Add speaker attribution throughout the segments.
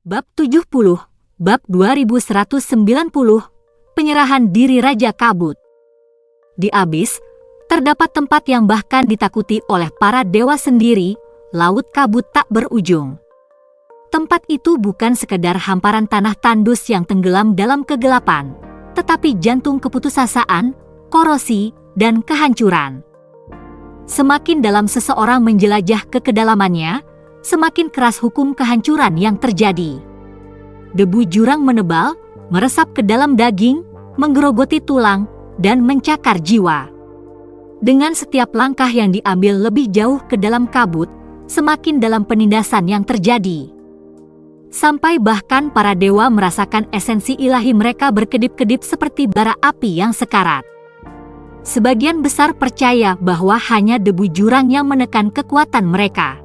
Speaker 1: Bab 70, Bab 2190, Penyerahan Diri Raja Kabut. Di Abis, terdapat tempat yang bahkan ditakuti oleh para dewa sendiri, Laut Kabut tak berujung. Tempat itu bukan sekedar hamparan tanah tandus yang tenggelam dalam kegelapan, tetapi jantung keputusasaan, korosi, dan kehancuran. Semakin dalam seseorang menjelajah ke kedalamannya, semakin keras hukum kehancuran yang terjadi. Debu jurang menebal, meresap ke dalam daging, menggerogoti tulang, dan mencakar jiwa. Dengan setiap langkah yang diambil lebih jauh ke dalam kabut, semakin dalam penindasan yang terjadi. Sampai bahkan para dewa merasakan esensi ilahi mereka berkedip-kedip seperti bara api yang sekarat. Sebagian besar percaya bahwa hanya debu jurang yang menekan kekuatan mereka.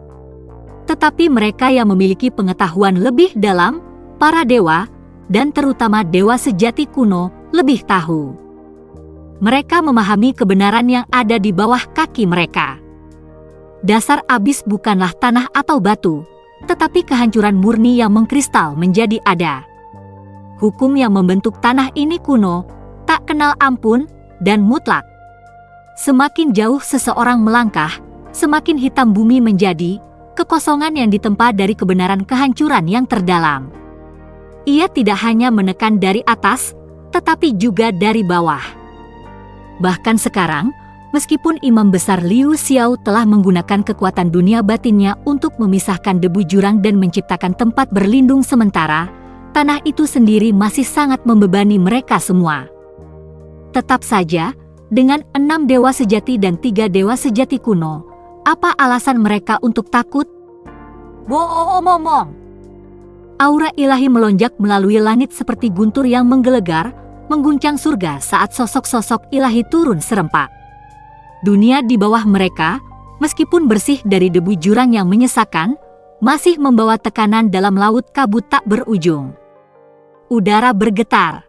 Speaker 1: Tetapi mereka yang memiliki pengetahuan lebih dalam, para dewa, dan terutama dewa sejati kuno, lebih tahu. Mereka memahami kebenaran yang ada di bawah kaki mereka. Dasar abis bukanlah tanah atau batu, tetapi kehancuran murni yang mengkristal menjadi ada. Hukum yang membentuk tanah ini kuno, tak kenal ampun, dan mutlak. Semakin jauh seseorang melangkah, semakin hitam bumi menjadi, kekosongan yang ditempa dari kebenaran kehancuran yang terdalam. Ia tidak hanya menekan dari atas, tetapi juga dari bawah. Bahkan sekarang, meskipun Imam Besar Liu Xiao telah menggunakan kekuatan dunia batinnya untuk memisahkan debu jurang dan menciptakan tempat berlindung sementara, tanah itu sendiri masih sangat membebani mereka semua. Tetap saja, dengan 6 dewa sejati dan 3 dewa sejati kuno, apa alasan mereka untuk takut? Boom-omong! Aura ilahi melonjak melalui langit seperti guntur yang menggelegar, mengguncang surga saat sosok-sosok ilahi turun serempak. Dunia di bawah mereka, meskipun bersih dari debu jurang yang menyesakan, masih membawa tekanan dalam laut kabut tak berujung. Udara bergetar.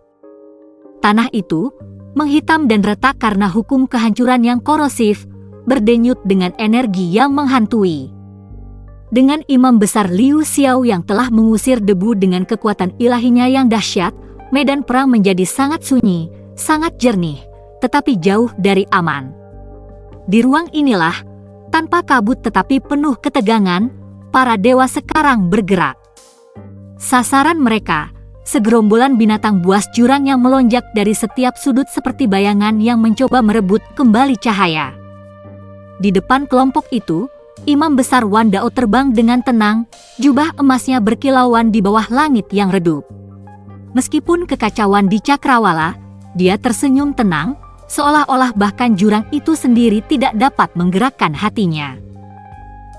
Speaker 1: Tanah itu menghitam dan retak karena hukum kehancuran yang korosif, berdenyut dengan energi yang menghantui. Dengan Imam Besar Liu Xiao yang telah mengusir debu dengan kekuatan ilahinya yang dahsyat, medan perang menjadi sangat sunyi, sangat jernih, tetapi jauh dari aman. Di ruang inilah, tanpa kabut tetapi penuh ketegangan, para dewa sekarang bergerak. Sasaran mereka, segerombolan binatang buas jurang yang melonjak dari setiap sudut seperti bayangan yang mencoba merebut kembali cahaya. Di depan kelompok itu, Imam Besar Wan Dao terbang dengan tenang, jubah emasnya berkilauan di bawah langit yang redup. Meskipun kekacauan di Cakrawala, dia tersenyum tenang, seolah-olah bahkan jurang itu sendiri tidak dapat menggerakkan hatinya.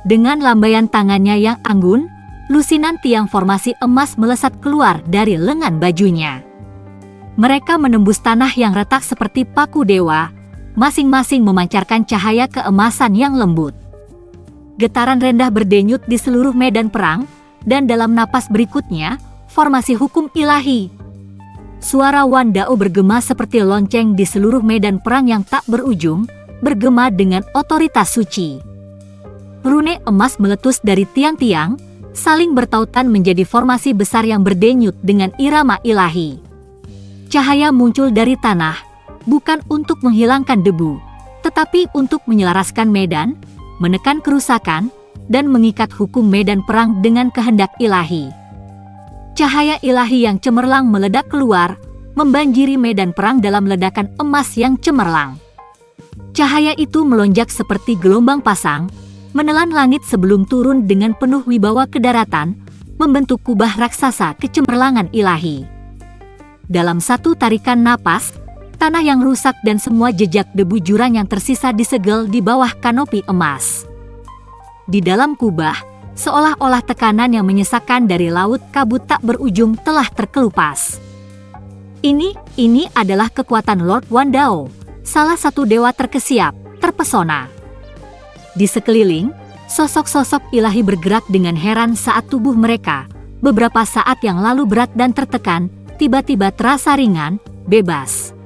Speaker 1: Dengan lambaian tangannya yang anggun, lusinan tiang formasi emas melesat keluar dari lengan bajunya. Mereka menembus tanah yang retak seperti paku dewa, masing-masing memancarkan cahaya keemasan yang lembut. Getaran rendah berdenyut di seluruh medan perang, dan dalam napas berikutnya, formasi hukum ilahi. Suara Wan Dao bergema seperti lonceng di seluruh medan perang yang tak berujung, bergema dengan otoritas suci. Rune emas meletus dari tiang-tiang, saling bertautan menjadi formasi besar yang berdenyut dengan irama ilahi. Cahaya muncul dari tanah, bukan untuk menghilangkan debu, tetapi untuk menyelaraskan medan, menekan kerusakan, dan mengikat hukum medan perang dengan kehendak ilahi. Cahaya ilahi yang cemerlang meledak keluar, membanjiri medan perang dalam ledakan emas yang cemerlang. Cahaya itu melonjak seperti gelombang pasang, menelan langit sebelum turun dengan penuh wibawa ke daratan, membentuk kubah raksasa kecemerlangan ilahi. Dalam satu tarikan napas, tanah yang rusak dan semua jejak debu jurang yang tersisa disegel di bawah kanopi emas. Di dalam kubah, seolah-olah tekanan yang menyesakkan dari laut kabut tak berujung telah terkelupas. Ini adalah kekuatan Lord Wan Dao, salah satu dewa terkesiap, terpesona. Di sekeliling, sosok-sosok ilahi bergerak dengan heran saat tubuh mereka, beberapa saat yang lalu berat dan tertekan, tiba-tiba terasa ringan, bebas.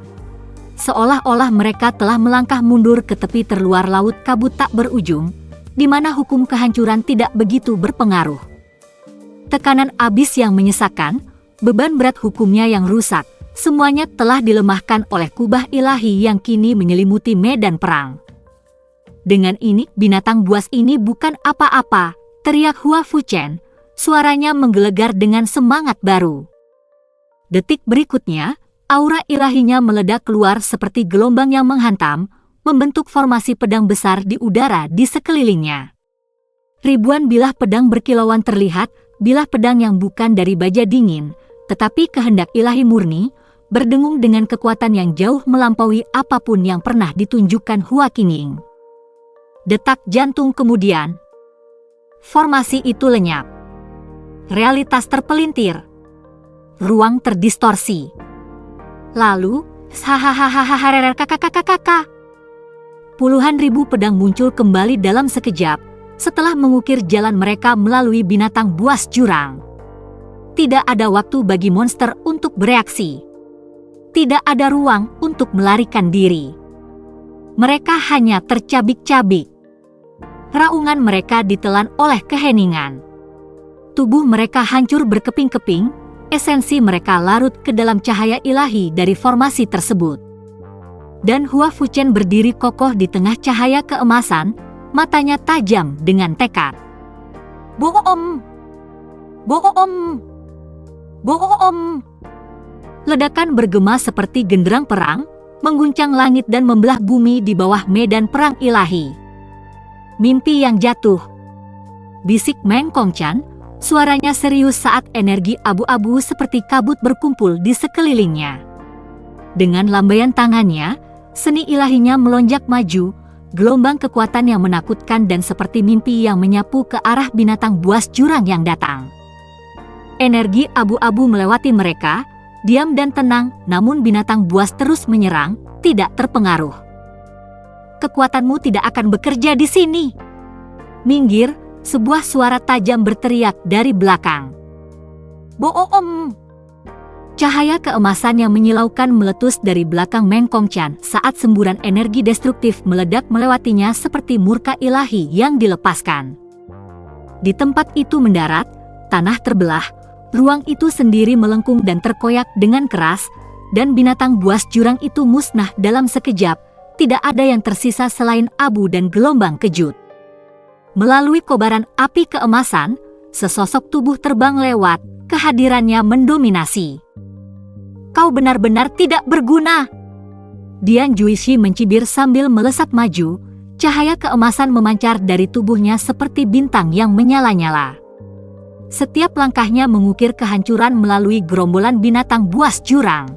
Speaker 1: Seolah-olah mereka telah melangkah mundur ke tepi terluar laut kabut tak berujung, di mana hukum kehancuran tidak begitu berpengaruh. Tekanan abis yang menyesakan, beban berat hukumnya yang rusak, semuanya telah dilemahkan oleh kubah ilahi yang kini menyelimuti medan perang. Dengan ini, binatang buas ini bukan apa-apa, teriak Hua Fuchen, suaranya menggelegar dengan semangat baru. Detik berikutnya, aura ilahinya meledak keluar seperti gelombang yang menghantam, membentuk formasi pedang besar di udara di sekelilingnya. Ribuan bilah pedang berkilauan terlihat, bilah pedang yang bukan dari baja dingin, tetapi kehendak ilahi murni, berdengung dengan kekuatan yang jauh melampaui apapun yang pernah ditunjukkan Hua Qingyin. Detak jantung kemudian, formasi itu lenyap. Realitas terpelintir. Ruang terdistorsi. Lalu, hahaha, puluhan ribu pedang muncul kembali dalam sekejap, setelah mengukir jalan mereka melalui binatang buas jurang. Tidak ada waktu bagi monster untuk bereaksi. Tidak ada ruang untuk melarikan diri. Mereka hanya tercabik-cabik. Raungan mereka ditelan oleh keheningan. Tubuh mereka hancur berkeping-keping, esensi mereka larut ke dalam cahaya ilahi dari formasi tersebut. Dan Hua Fuchen berdiri kokoh di tengah cahaya keemasan, matanya tajam dengan tekad. Boom! Boom! Boom! Ledakan bergema seperti genderang perang, mengguncang langit dan membelah bumi di bawah medan perang ilahi. Mimpi yang jatuh. Bisik Meng Kongchan, suaranya serius saat energi abu-abu seperti kabut berkumpul di sekelilingnya. Dengan lambaian tangannya, seni ilahinya melonjak maju, gelombang kekuatan yang menakutkan dan seperti mimpi yang menyapu ke arah binatang buas jurang yang datang. Energi abu-abu melewati mereka, diam dan tenang, namun binatang buas terus menyerang, tidak terpengaruh. Kekuatanmu tidak akan bekerja di sini. Minggir, sebuah suara tajam berteriak dari belakang. Boom! Cahaya keemasan yang menyilaukan meletus dari belakang Meng Kongchan saat semburan energi destruktif meledak melewatinya seperti murka ilahi yang dilepaskan. Di tempat itu mendarat, tanah terbelah, ruang itu sendiri melengkung dan terkoyak dengan keras, dan binatang buas jurang itu musnah dalam sekejap, tidak ada yang tersisa selain abu dan gelombang kejut. Melalui kobaran api keemasan, sesosok tubuh terbang lewat, kehadirannya mendominasi. Kau benar-benar tidak berguna. Dian Juishi mencibir sambil melesat maju, cahaya keemasan memancar dari tubuhnya seperti bintang yang menyala-nyala. Setiap langkahnya mengukir kehancuran melalui gerombolan binatang buas jurang.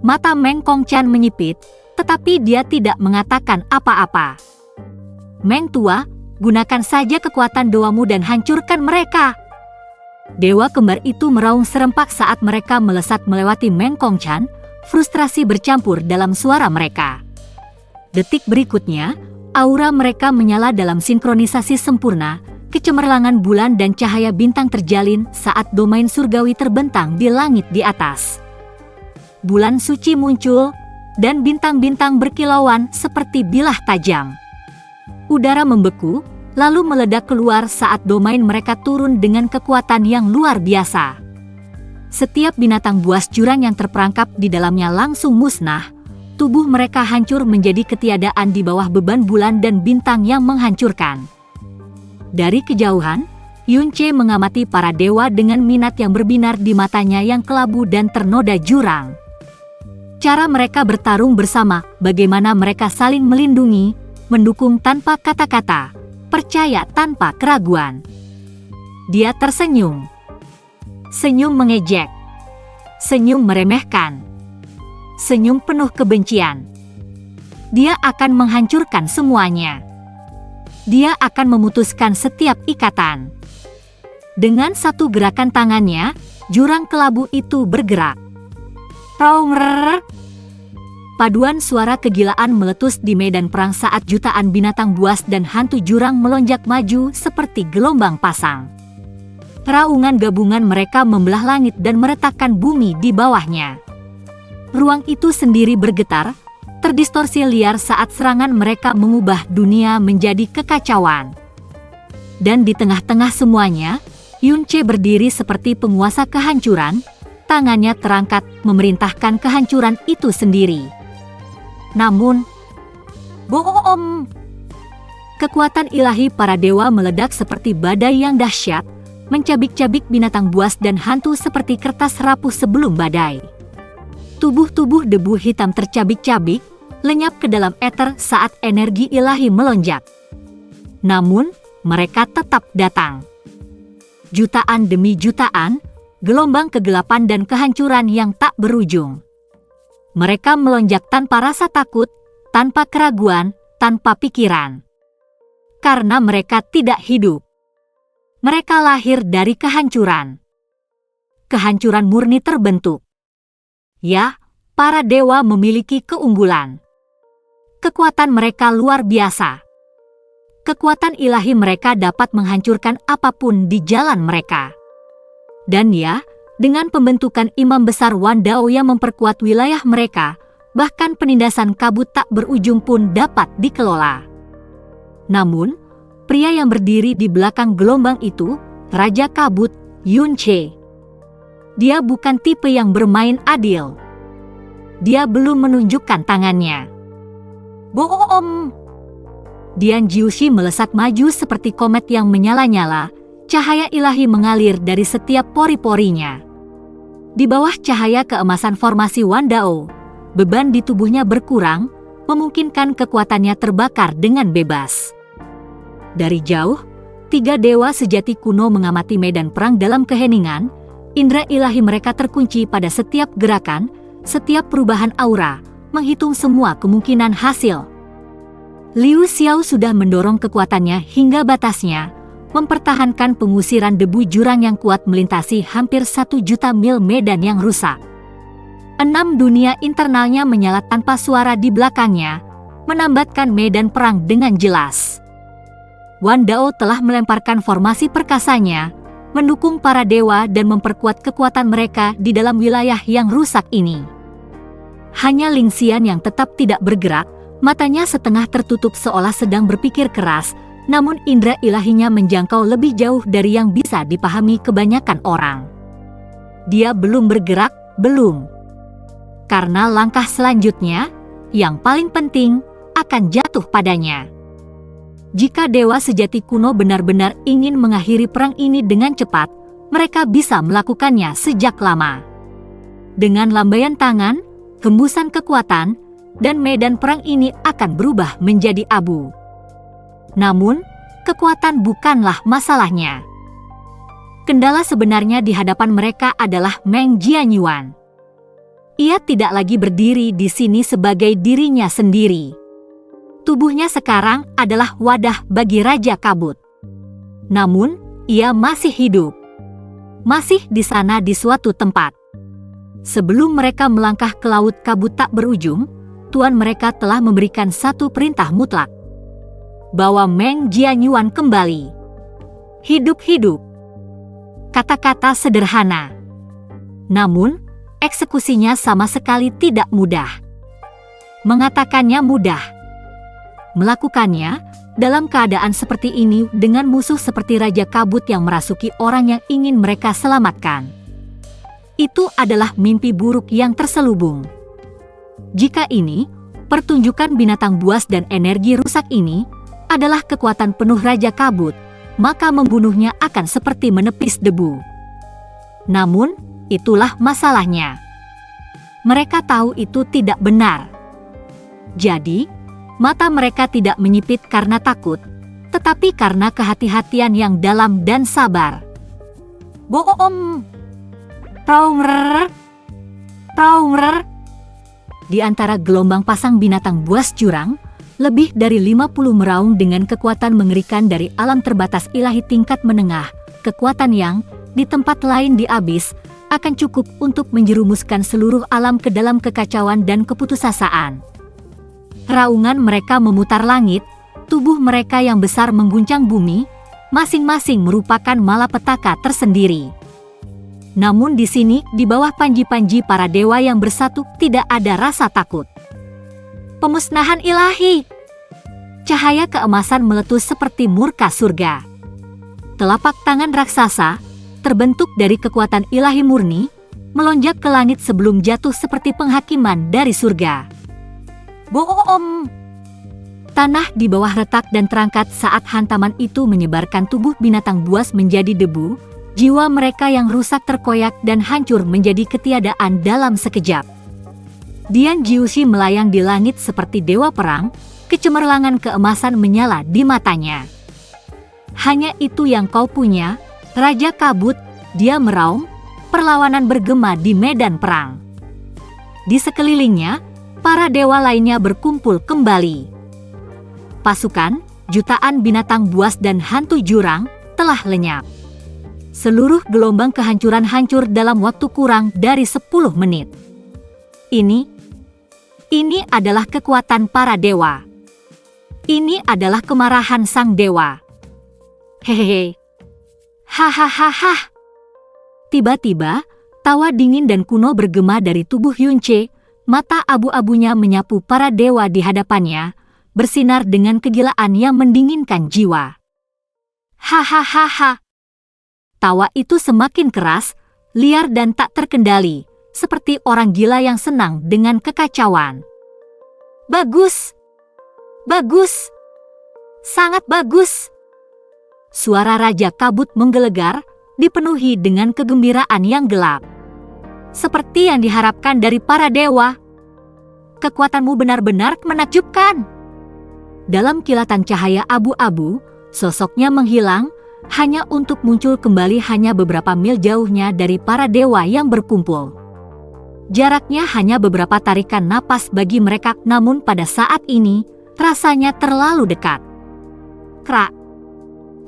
Speaker 1: Mata Meng Kongchan menyipit, tetapi dia tidak mengatakan apa-apa. Meng tua, gunakan saja kekuatan doamu dan hancurkan mereka. Dewa kembar itu meraung serempak saat mereka melesat melewati Meng Kongchan, frustrasi bercampur dalam suara mereka. Detik berikutnya, aura mereka menyala dalam sinkronisasi sempurna, kecemerlangan bulan dan cahaya bintang terjalin saat domain surgawi terbentang di langit di atas. Bulan suci muncul, dan bintang-bintang berkilauan seperti bilah tajam. Udara membeku, lalu meledak keluar saat domain mereka turun dengan kekuatan yang luar biasa. Setiap binatang buas jurang yang terperangkap di dalamnya langsung musnah, tubuh mereka hancur menjadi ketiadaan di bawah beban bulan dan bintang yang menghancurkan. Dari kejauhan, Yun Ce mengamati para dewa dengan minat yang berbinar di matanya yang kelabu dan ternoda jurang. Cara mereka bertarung bersama, bagaimana mereka saling melindungi, mendukung tanpa kata-kata, percaya tanpa keraguan. Dia tersenyum. Senyum mengejek. Senyum meremehkan. Senyum penuh kebencian. Dia akan menghancurkan semuanya. Dia akan memutuskan setiap ikatan. Dengan satu gerakan tangannya, jurang kelabu itu bergerak. Raunger. Paduan suara kegilaan meletus di medan perang saat jutaan binatang buas dan hantu jurang melonjak maju seperti gelombang pasang. Raungan gabungan mereka membelah langit dan meretakkan bumi di bawahnya. Ruang itu sendiri bergetar, terdistorsi liar saat serangan mereka mengubah dunia menjadi kekacauan. Dan di tengah-tengah semuanya, Yunche berdiri seperti penguasa kehancuran, tangannya terangkat memerintahkan kehancuran itu sendiri. Namun, boom! Kekuatan ilahi para dewa meledak seperti badai yang dahsyat, mencabik-cabik binatang buas dan hantu seperti kertas rapuh sebelum badai. Tubuh-tubuh debu hitam tercabik-cabik, lenyap ke dalam ether saat energi ilahi melonjak. Namun, mereka tetap datang. Jutaan demi jutaan, gelombang kegelapan dan kehancuran yang tak berujung. Mereka melonjak tanpa rasa takut, tanpa keraguan, tanpa pikiran. Karena mereka tidak hidup. Mereka lahir dari kehancuran. Kehancuran murni terbentuk. Ya, para dewa memiliki keunggulan. Kekuatan mereka luar biasa. Kekuatan ilahi mereka dapat menghancurkan apapun di jalan mereka. Dan ya, dengan pembentukan imam besar Wan Dao yang memperkuat wilayah mereka, bahkan penindasan kabut tak berujung pun dapat dikelola. Namun, pria yang berdiri di belakang gelombang itu, Raja Kabut, Yunche. Dia bukan tipe yang bermain adil. Dia belum menunjukkan tangannya. Boom! Dian Jiushi melesat maju seperti komet yang menyala-nyala, cahaya ilahi mengalir dari setiap pori-porinya. Di bawah cahaya keemasan formasi Wan Dao, beban di tubuhnya berkurang, memungkinkan kekuatannya terbakar dengan bebas. Dari jauh, 3 dewa sejati kuno mengamati medan perang dalam keheningan, indera ilahi mereka terkunci pada setiap gerakan, setiap perubahan aura, menghitung semua kemungkinan hasil. Liu Xiao sudah mendorong kekuatannya hingga batasnya, mempertahankan pengusiran debu jurang yang kuat melintasi hampir 1 juta mil medan yang rusak. 6 dunia internalnya menyala tanpa suara di belakangnya, menambatkan medan perang dengan jelas. Wan Dao telah melemparkan formasi perkasanya, mendukung para dewa dan memperkuat kekuatan mereka di dalam wilayah yang rusak ini. Hanya Ling Xian yang tetap tidak bergerak, matanya setengah tertutup seolah sedang berpikir keras, namun indera ilahinya menjangkau lebih jauh dari yang bisa dipahami kebanyakan orang. Dia belum bergerak, belum. Karena langkah selanjutnya, yang paling penting, akan jatuh padanya. Jika dewa sejati kuno benar-benar ingin mengakhiri perang ini dengan cepat, mereka bisa melakukannya sejak lama. Dengan lambaian tangan, hembusan kekuatan, dan medan perang ini akan berubah menjadi abu. Namun, kekuatan bukanlah masalahnya. Kendala sebenarnya di hadapan mereka adalah Meng Jianyuan. Ia tidak lagi berdiri di sini sebagai dirinya sendiri. Tubuhnya sekarang adalah wadah bagi Raja Kabut. Namun, ia masih hidup. Masih di sana di suatu tempat. Sebelum mereka melangkah ke laut kabut tak berujung, Tuan mereka telah memberikan satu perintah mutlak. Bawa Meng Jianyuan kembali. Hidup-hidup. Kata-kata sederhana. Namun, eksekusinya sama sekali tidak mudah. Mengatakannya mudah. Melakukannya, dalam keadaan seperti ini dengan musuh seperti Raja Kabut yang merasuki orang yang ingin mereka selamatkan. Itu adalah mimpi buruk yang terselubung. Jika ini, pertunjukan binatang buas dan energi rusak ini, adalah kekuatan penuh Raja Kabut, maka membunuhnya akan seperti menepis debu. Namun, itulah masalahnya. Mereka tahu itu tidak benar. Jadi, mata mereka tidak menyipit karena takut, tetapi karena kehati-hatian yang dalam dan sabar. Boom! Taunger! Taunger! Di antara gelombang pasang binatang buas jurang, lebih dari 50 meraung dengan kekuatan mengerikan dari alam terbatas ilahi tingkat menengah, kekuatan yang, di tempat lain di abis, akan cukup untuk menjerumuskan seluruh alam ke dalam kekacauan dan keputusasaan. Raungan mereka memutar langit, tubuh mereka yang besar mengguncang bumi, masing-masing merupakan malapetaka tersendiri. Namun di sini, di bawah panji-panji para dewa yang bersatu, tidak ada rasa takut. Pemusnahan ilahi. Cahaya keemasan meletus seperti murka surga. Telapak tangan raksasa, terbentuk dari kekuatan ilahi murni, melonjak ke langit sebelum jatuh seperti penghakiman dari surga. Boom! Tanah di bawah retak dan terangkat saat hantaman itu menyebarkan tubuh binatang buas menjadi debu, jiwa mereka yang rusak terkoyak dan hancur menjadi ketiadaan dalam sekejap. Dian Jiushi melayang di langit seperti dewa perang, kecemerlangan keemasan menyala di matanya. Hanya itu yang kau punya, Raja Kabut, dia meraung, perlawanan bergema di medan perang. Di sekelilingnya, para dewa lainnya berkumpul kembali. Pasukan, jutaan binatang buas dan hantu jurang telah lenyap. Seluruh gelombang kehancuran hancur dalam waktu kurang dari 10 menit. Ini adalah kekuatan para dewa. Ini adalah kemarahan sang dewa. Hehehe. Hahaha. Tiba-tiba, tawa dingin dan kuno bergema dari tubuh Yunche, mata abu-abunya menyapu para dewa di hadapannya, bersinar dengan kegilaan yang mendinginkan jiwa. Hahaha. Tawa itu semakin keras, liar dan tak terkendali, seperti orang gila yang senang dengan kekacauan. Bagus! Bagus! Sangat bagus! Suara Raja Kabut menggelegar, dipenuhi dengan kegembiraan yang gelap. Seperti yang diharapkan dari para dewa. Kekuatanmu benar-benar menakjubkan. Dalam kilatan cahaya abu-abu, sosoknya menghilang, hanya untuk muncul kembali hanya beberapa mil jauhnya dari para dewa yang berkumpul. Jaraknya hanya beberapa tarikan napas bagi mereka, namun pada saat ini, rasanya terlalu dekat. Krak!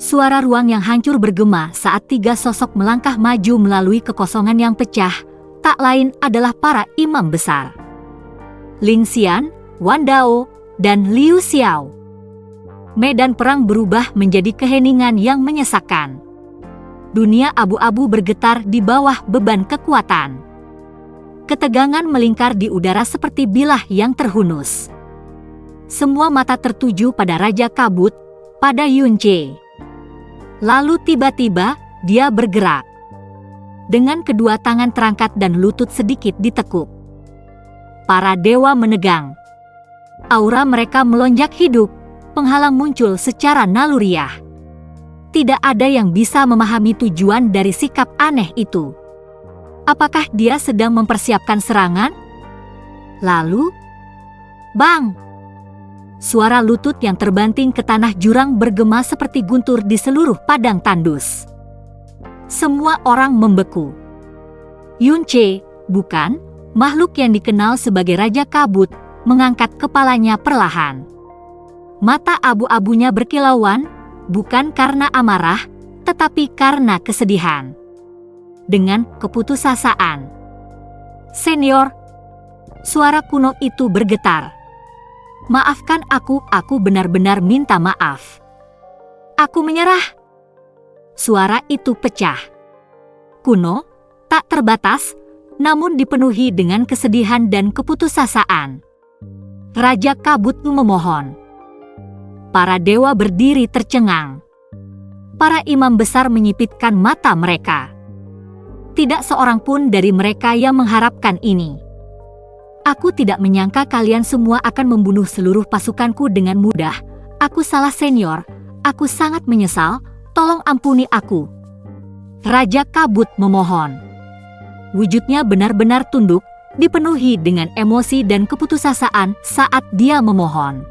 Speaker 1: Suara ruang yang hancur bergema saat 3 sosok melangkah maju melalui kekosongan yang pecah, tak lain adalah para imam besar. Ling Xian, Wan Dao, dan Liu Xiao. Medan perang berubah menjadi keheningan yang menyesakkan. Dunia abu-abu bergetar di bawah beban kekuatan. Ketegangan melingkar di udara seperti bilah yang terhunus. Semua mata tertuju pada Raja Kabut, pada Yunche. Lalu tiba-tiba, dia bergerak. Dengan kedua tangan terangkat dan lutut sedikit ditekuk. Para dewa menegang. Aura mereka melonjak hidup, penghalang muncul secara naluriah. Tidak ada yang bisa memahami tujuan dari sikap aneh itu. Apakah dia sedang mempersiapkan serangan? Lalu, bang! Suara lutut yang terbanting ke tanah jurang bergema seperti guntur di seluruh padang tandus. Semua orang membeku. Yunche, bukan, makhluk yang dikenal sebagai Raja Kabut, mengangkat kepalanya perlahan. Mata abu-abunya berkilauan, bukan karena amarah, tetapi karena kesedihan. Dengan keputusasaan. Senior, suara kuno itu bergetar. Maafkan aku benar-benar minta maaf. Aku menyerah. Suara itu pecah. Kuno, tak terbatas, namun dipenuhi dengan kesedihan dan keputusasaan. Raja Kabut memohon. Para dewa berdiri tercengang. Para imam besar menyipitkan mata mereka. Tidak seorang pun dari mereka yang mengharapkan ini. Aku tidak menyangka kalian semua akan membunuh seluruh pasukanku dengan mudah. Aku salah senior, aku sangat menyesal, tolong ampuni aku. Raja Kabut memohon. Wujudnya benar-benar tunduk, dipenuhi dengan emosi dan keputusasaan saat dia memohon.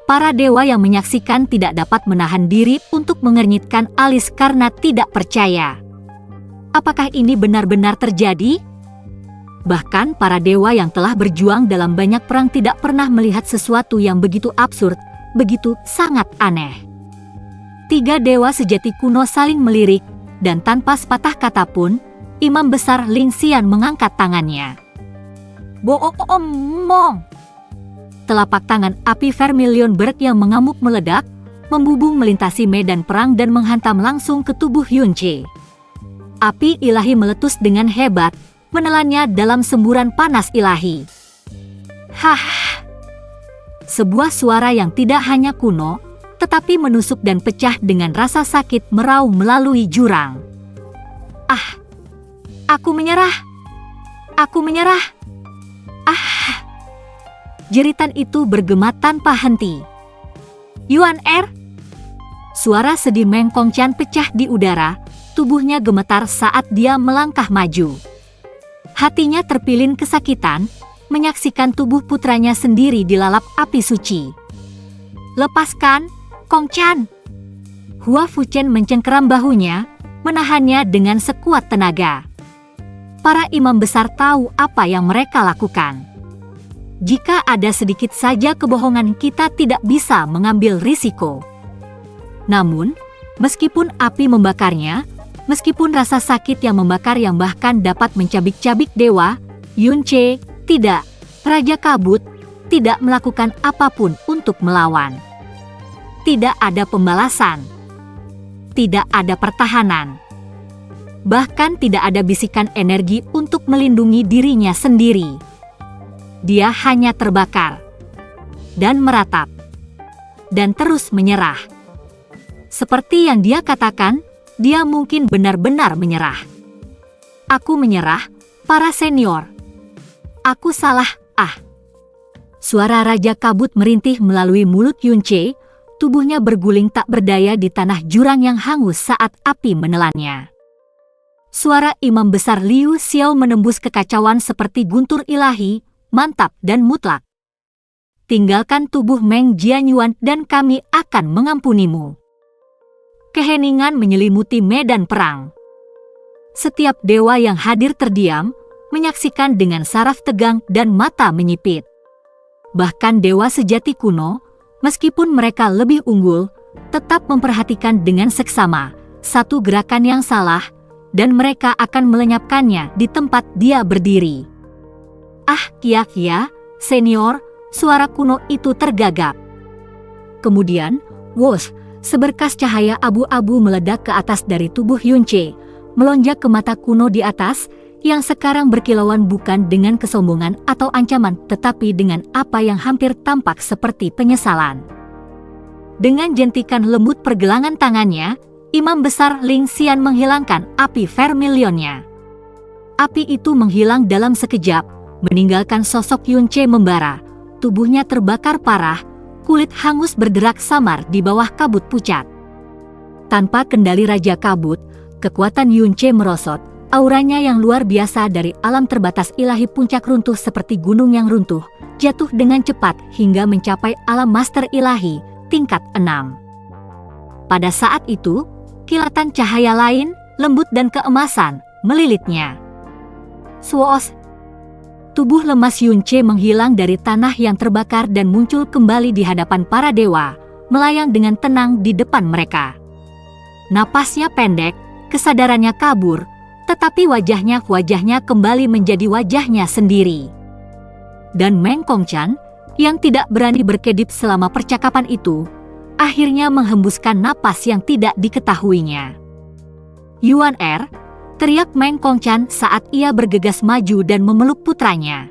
Speaker 1: Para dewa yang menyaksikan tidak dapat menahan diri untuk mengernyitkan alis karena tidak percaya. Apakah ini benar-benar terjadi? Bahkan para dewa yang telah berjuang dalam banyak perang tidak pernah melihat sesuatu yang begitu absurd, begitu sangat aneh. 3 dewa sejati kuno saling melirik, dan tanpa sepatah kata pun, imam besar Ling Xian mengangkat tangannya. Boom! Telapak tangan api Vermilion Bird yang mengamuk meledak, membubung melintasi medan perang dan menghantam langsung ke tubuh Yunche. Api ilahi meletus dengan hebat, menelannya dalam semburan panas ilahi. Hah! Sebuah suara yang tidak hanya kuno, tetapi menusuk dan pecah dengan rasa sakit meraung melalui jurang. Ah, aku menyerah. Aku menyerah. Ah. Jeritan itu bergema tanpa henti. Yuan Er. Suara sedih Meng Kongqian pecah di udara, tubuhnya gemetar saat dia melangkah maju. Hatinya terpilin kesakitan, menyaksikan tubuh putranya sendiri dilalap api suci. Lepaskan, Kongqian. Hua Fuchen mencengkeram bahunya, menahannya dengan sekuat tenaga. Para imam besar tahu apa yang mereka lakukan. Jika ada sedikit saja kebohongan, kita tidak bisa mengambil risiko. Namun, meskipun api membakarnya, meskipun rasa sakit yang membakar yang bahkan dapat mencabik-cabik dewa, Yunche, tidak, Raja Kabut, tidak melakukan apapun untuk melawan. Tidak ada pembalasan. Tidak ada pertahanan. Bahkan tidak ada bisikan energi untuk melindungi dirinya sendiri. Dia hanya terbakar dan meratap dan terus menyerah. Seperti yang dia katakan, dia mungkin benar-benar menyerah. Aku menyerah, para senior. Aku salah, Suara Raja Kabut merintih melalui mulut Yunche, tubuhnya berguling tak berdaya di tanah jurang yang hangus saat api menelannya. Suara Imam Besar Liu Xiao menembus kekacauan seperti guntur ilahi, mantap dan mutlak. Tinggalkan tubuh Meng Jianyuan dan kami akan mengampunimu. Keheningan menyelimuti medan perang. Setiap dewa yang hadir terdiam, menyaksikan dengan saraf tegang dan mata menyipit. Bahkan dewa sejati kuno, meskipun mereka lebih unggul, tetap memperhatikan dengan seksama satu gerakan yang salah, dan mereka akan melenyapkannya di tempat dia berdiri. Kia-kia, senior, suara kuno itu tergagap. Kemudian, wosh, seberkas cahaya abu-abu meledak ke atas dari tubuh Yunche, melonjak ke mata kuno di atas, yang sekarang berkilauan bukan dengan kesombongan atau ancaman, tetapi dengan apa yang hampir tampak seperti penyesalan. Dengan jentikan lembut pergelangan tangannya, Imam Besar Ling Xian menghilangkan api vermilionnya. Api itu menghilang dalam sekejap, meninggalkan sosok Yunche membara, tubuhnya terbakar parah, kulit hangus berderak samar di bawah kabut pucat. Tanpa kendali Raja Kabut, kekuatan Yunche merosot, auranya yang luar biasa dari alam terbatas ilahi puncak runtuh seperti gunung yang runtuh, jatuh dengan cepat hingga mencapai alam master ilahi, tingkat 6. Pada saat itu, kilatan cahaya lain, lembut dan keemasan, melilitnya. Swoosh! Tubuh lemas Yunche menghilang dari tanah yang terbakar dan muncul kembali di hadapan para dewa, melayang dengan tenang di depan mereka. Napasnya pendek, kesadarannya kabur, tetapi wajahnya kembali menjadi wajahnya sendiri. Dan Meng Kongqian, yang tidak berani berkedip selama percakapan itu, akhirnya menghembuskan napas yang tidak diketahuinya. Yuan Er, teriak Meng Kongqian saat ia bergegas maju dan memeluk putranya.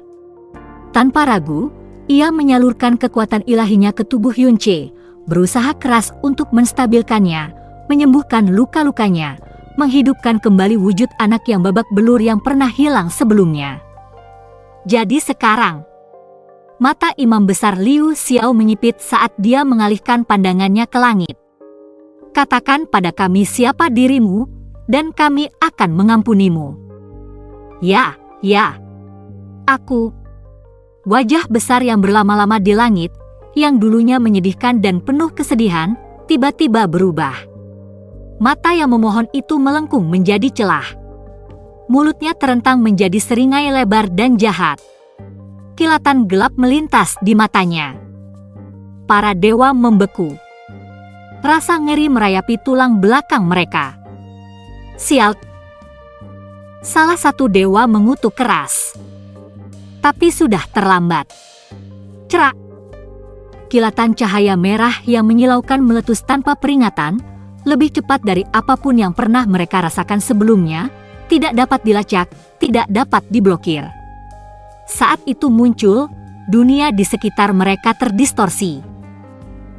Speaker 1: Tanpa ragu, ia menyalurkan kekuatan ilahinya ke tubuh Yunche, berusaha keras untuk menstabilkannya, menyembuhkan luka-lukanya, menghidupkan kembali wujud anak yang babak belur yang pernah hilang sebelumnya. Jadi sekarang, mata Imam Besar Liu Xiao menyipit saat dia mengalihkan pandangannya ke langit. Katakan pada kami siapa dirimu, dan kami akan mengampunimu. Ya, aku. Wajah besar yang berlama-lama di langit, yang dulunya menyedihkan dan penuh kesedihan, tiba-tiba berubah. Mata yang memohon itu melengkung menjadi celah. Mulutnya terentang menjadi seringai lebar dan jahat. Kilatan gelap melintas di matanya. Para dewa membeku. Rasa ngeri merayapi tulang belakang mereka. Sial! Salah satu dewa mengutuk keras. Tapi sudah terlambat. Cerak! Kilatan cahaya merah yang menyilaukan meletus tanpa peringatan, lebih cepat dari apapun yang pernah mereka rasakan sebelumnya, tidak dapat dilacak, tidak dapat diblokir. Saat itu muncul, dunia di sekitar mereka terdistorsi.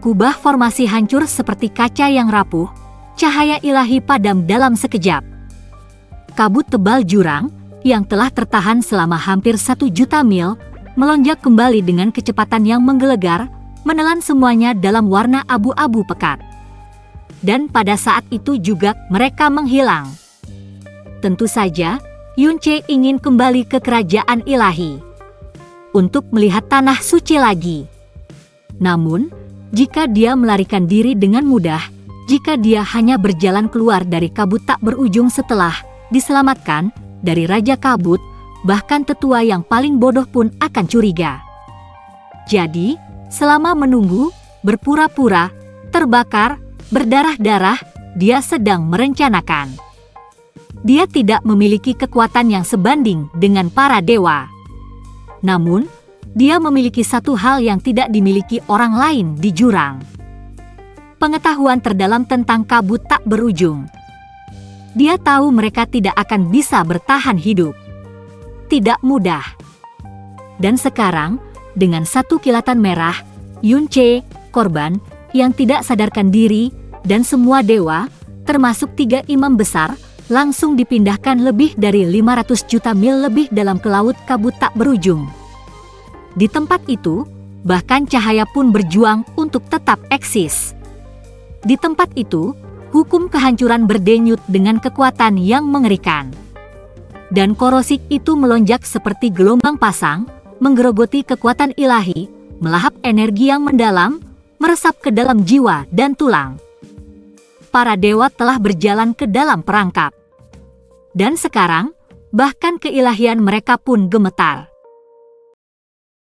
Speaker 1: Kubah formasi hancur seperti kaca yang rapuh, cahaya ilahi padam dalam sekejap. kabut tebal jurang yang telah tertahan selama hampir 1 juta mil melonjak kembali dengan kecepatan yang menggelegar, menelan semuanya dalam warna abu-abu pekat. Dan pada saat itu juga mereka menghilang. Tentu saja, Yunce ingin kembali ke kerajaan ilahi untuk melihat tanah suci lagi. Namun, jika dia melarikan diri dengan mudah, jika dia hanya berjalan keluar dari kabut tak berujung setelah diselamatkan dari Raja Kabut, bahkan tetua yang paling bodoh pun akan curiga. Jadi, selama menunggu, berpura-pura, terbakar, berdarah-darah, dia sedang merencanakan. Dia tidak memiliki kekuatan yang sebanding dengan para dewa. Namun, dia memiliki satu hal yang tidak dimiliki orang lain di jurang. Pengetahuan terdalam tentang kabut tak berujung. Dia tahu mereka tidak akan bisa bertahan hidup. Tidak mudah. Dan sekarang, dengan satu kilatan merah, Yunce, korban, yang tidak sadarkan diri, dan semua dewa, termasuk 3 imam besar, langsung dipindahkan lebih dari 500 juta mil lebih dalam ke laut kabut tak berujung. Di tempat itu, bahkan cahaya pun berjuang untuk tetap eksis. Di tempat itu, hukum kehancuran berdenyut dengan kekuatan yang mengerikan. Dan korosik itu melonjak seperti gelombang pasang, menggerogoti kekuatan ilahi, melahap energi yang mendalam, meresap ke dalam jiwa dan tulang. Para dewa telah berjalan ke dalam perangkap. Dan sekarang, bahkan keilahian mereka pun gemetar.